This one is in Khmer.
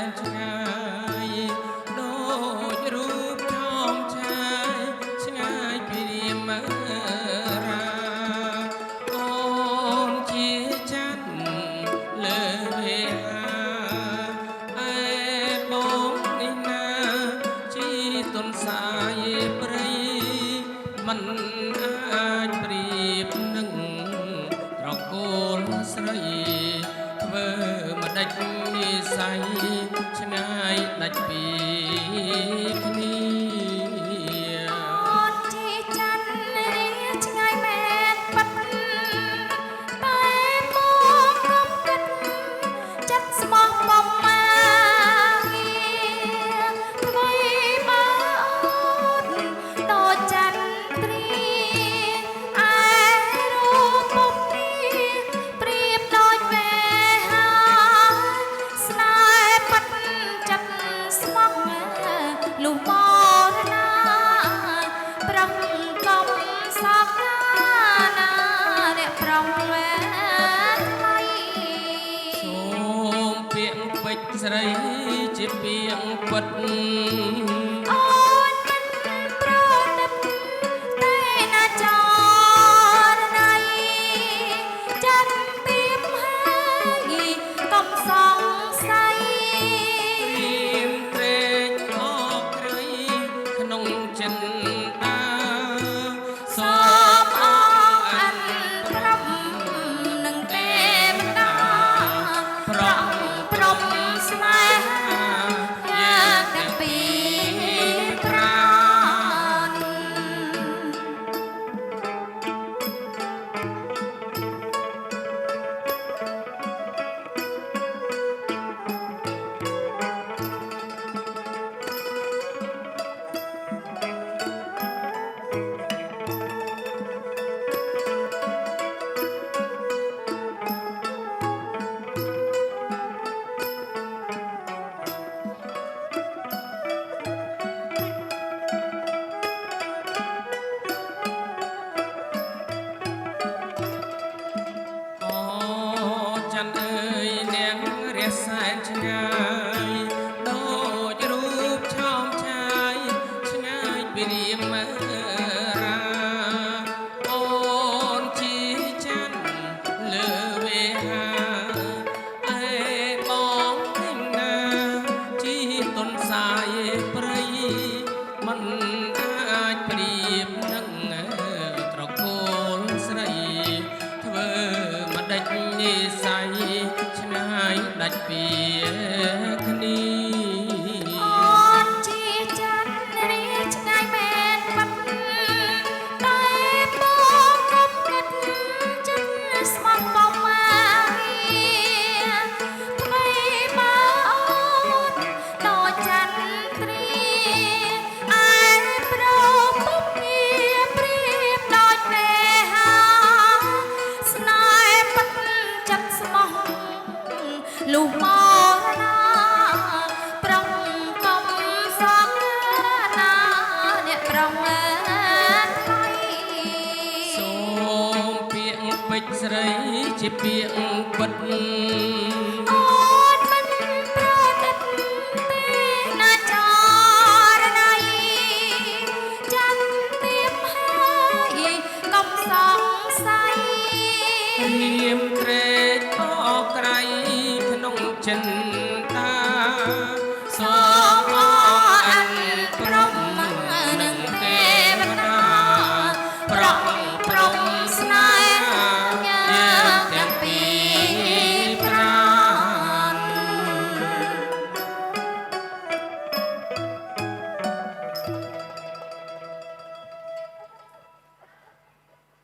នឆ្ងាយដូចរូបថមឆាយឆ្ងាយពីរាមរាអូនជាច័ន្ទលើវេហាឯបងនេះណាជាទុនសាយព្រៃមិនអាចប្រៀបនឹងត្រកូលស្រីធ្វើម្ដេចនិស័យឆ្ងាយដាច់ពីគ្នាអូនជាច័ន្ទរាឆ្ងាយមែនបាត់តែមកកុំគិតចិត្តស្មោះបំមាអ្វីបើអូនដូចច័ន្ទត្រីឯរូបពុកនេះប្រៀបដូចវេហាស្នេហ៍បាត់ចិត្តស្មោះលុះមរណាប្រឹងកុំសោកណាអ្នកប្រងវេថ្លៃសូមពាក្យពេចន៍ស្រីជាពាក្យពិតអូនមិនប្រឌិតតែណាចរណៃចាំពីមហើយកុំសង្ស័យរៀមត្រេកអរក្រៃក្នុងចិនតាសពអអានព្រមនឹងទេវតាប្រងព្រមស្នេហាយ៉ាងទាំងពីរប្រានអូច័ន្ទអើយនាងរះសែនឆ្ងាយដូចរូបឆោមឆាយឆ្ងាយពីរាមរាអូនជាច័ន្ទលើវេហាឯបងនេះណាជាទុនសាយព្រៃមិនអាចប្រៀបនឹងត្រកូលស្រីធ្វើម្ដេចនិស័យឆ្ងាយដាច់ពីគ្នា អូនជាច័ន្ទរាឆ្ងាយមែនបាត់តែមកកុំគិតចិត្តស្មោះបំមាអ្វីបើអូនដូចច័ន្ទត្រីឯប្រពុកនេះប្រៀបដូចវេហាស្នេហ៍បាត់ចិត្តស្មោះលុះមរណាប្រងកុំសោកណាអ្នកប្រងថ្លៃសូមពាក្យពេចន៍ស្រីជាពាក្យពិតអូនមិនប្រឌិតទេណាចរណៃចាំពីមហើយកុំសង្ស័យរៀមត្រេកអរក្រៃក្នុងចិន